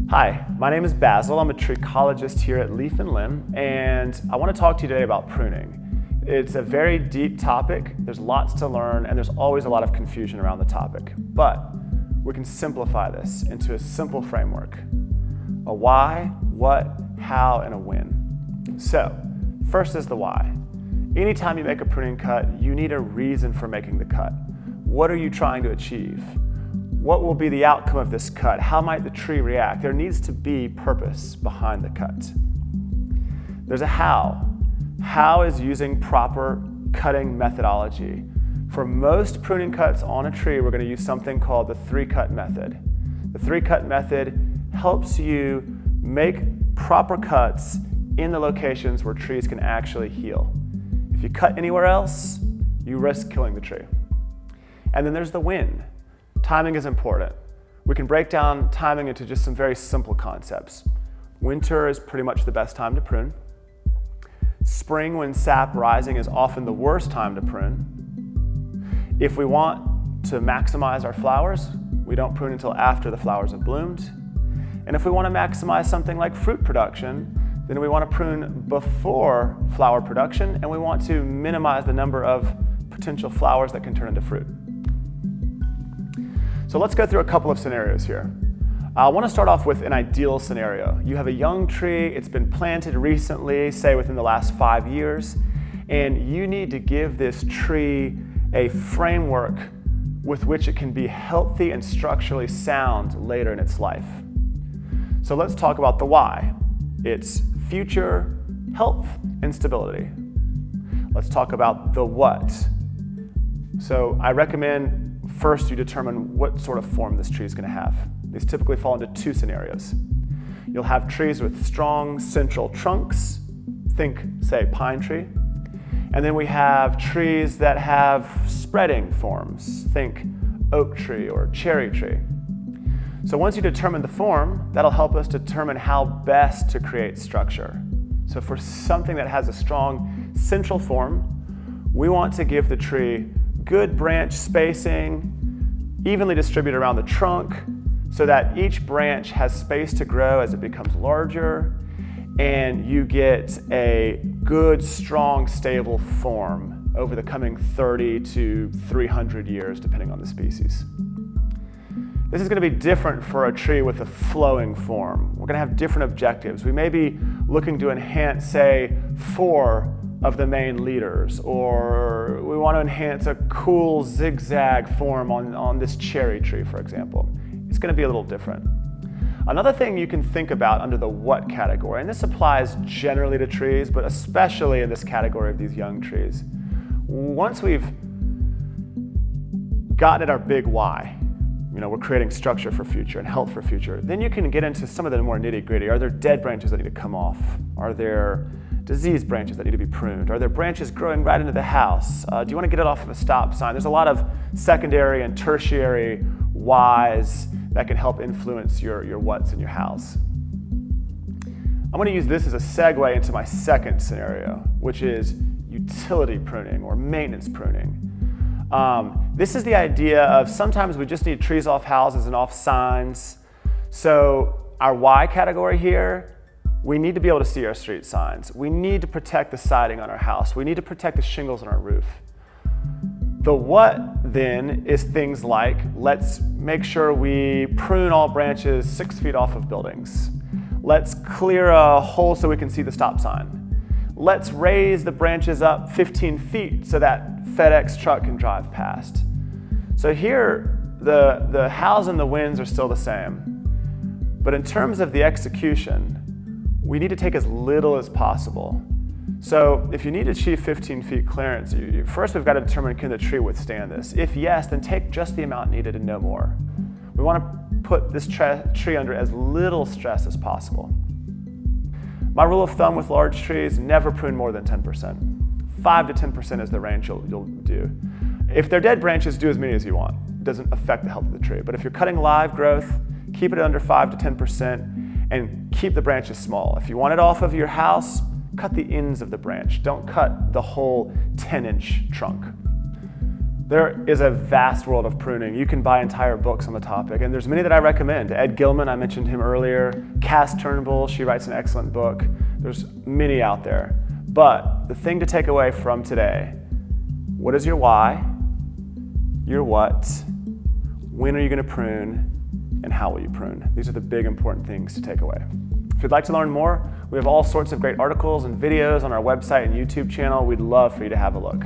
Hi, my name is Basil. I'm a treecologist here at Leaf and Limb, and I want to talk to you today about pruning. It's a very deep topic. There's lots to learn, and there's always a lot of confusion around the topic. But we can simplify this into a simple framework: a why, what, how, and a when. So, first is the why. Anytime you make a pruning cut, you need a reason for making the cut. What are you trying to achieve? What will be the outcome of this cut? How might the tree react? There needs to be purpose behind the cut. There's a how. How is using proper cutting methodology. For most pruning cuts on a tree, we're going to use something called the 3-cut method. The 3-cut method helps you make proper cuts in the locations where trees can actually heal. If you cut anywhere else, you risk killing the tree. And then there's the when. Timing is important. We can break down timing into just some very simple concepts. Winter is pretty much the best time to prune. Spring, when sap rising, is often the worst time to prune. If we want to maximize our flowers, we don't prune until after the flowers have bloomed. And if we want to maximize something like fruit production, then we want to prune before flower production, and we want to minimize the number of potential flowers that can turn into fruit. So let's go through a couple of scenarios here. I want to start off with an ideal scenario. You have a young tree, it's been planted recently, say within the last 5 years, and you need to give this tree a framework with which it can be healthy and structurally sound later in its life. So let's talk about the why. It's future health and stability. Let's talk about the what. So I recommend first you determine what sort of form this tree is going to have. These typically fall into 2 scenarios. You'll have trees with strong central trunks, think, say, pine tree. And then we have trees that have spreading forms, think oak tree or cherry tree. So once you determine the form, that'll help us determine how best to create structure. So for something that has a strong central form, we want to give the tree good branch spacing, evenly distributed around the trunk, so that each branch has space to grow as it becomes larger, and you get a good, strong, stable form over the coming 30 to 300 years, depending on the species. This is going to be different for a tree with a flowing form. We're going to have different objectives. We may be looking to enhance, say, 4 of the main leaders, or we want to enhance a cool zigzag form on this cherry tree, for example. It's going to be a little different. Another thing you can think about under the what category, and this applies generally to trees, but especially in this category of these young trees. Once we've gotten at our big why, we're creating structure for future and health for future, then you can get into some of the more nitty-gritty. Are there dead branches that need to come off? Are there diseased branches that need to be pruned? Are there branches growing right into the house? Do you want to get it off of a stop sign? There's a lot of secondary and tertiary whys that can help influence your what's in your house. I'm going to use this as a segue into my second scenario, which is utility pruning or maintenance pruning. This is the idea of sometimes we just need trees off houses and off signs. So our why category here, we need to be able to see our street signs. We need to protect the siding on our house. We need to protect the shingles on our roof. The what then is things like, let's make sure we prune all branches 6 feet off of buildings. Let's clear a hole so we can see the stop sign. Let's raise the branches up 15 feet so that FedEx truck can drive past. So here, the hows and the whens are still the same. But in terms of the execution, we need to take as little as possible. So if you need to achieve 15 feet clearance, first we've got to determine, can the tree withstand this? If yes, then take just the amount needed and no more. We want to put this tree under as little stress as possible. My rule of thumb with large trees, never prune more than 10%. 5 to 10% is the range you'll do. If they're dead branches, do as many as you want. It doesn't affect the health of the tree. But if you're cutting live growth, keep it under 5 to 10%. And keep the branches small. If you want it off of your house, cut the ends of the branch. Don't cut the whole 10-inch trunk. There is a vast world of pruning. You can buy entire books on the topic, and there's many that I recommend. Ed Gilman, I mentioned him earlier. Cass Turnbull, she writes an excellent book. There's many out there. But the thing to take away from today, what is your why, your what, when are you going to prune, and how will you prune? These are the big important things to take away. If you'd like to learn more, we have all sorts of great articles and videos on our website and YouTube channel. We'd love for you to have a look.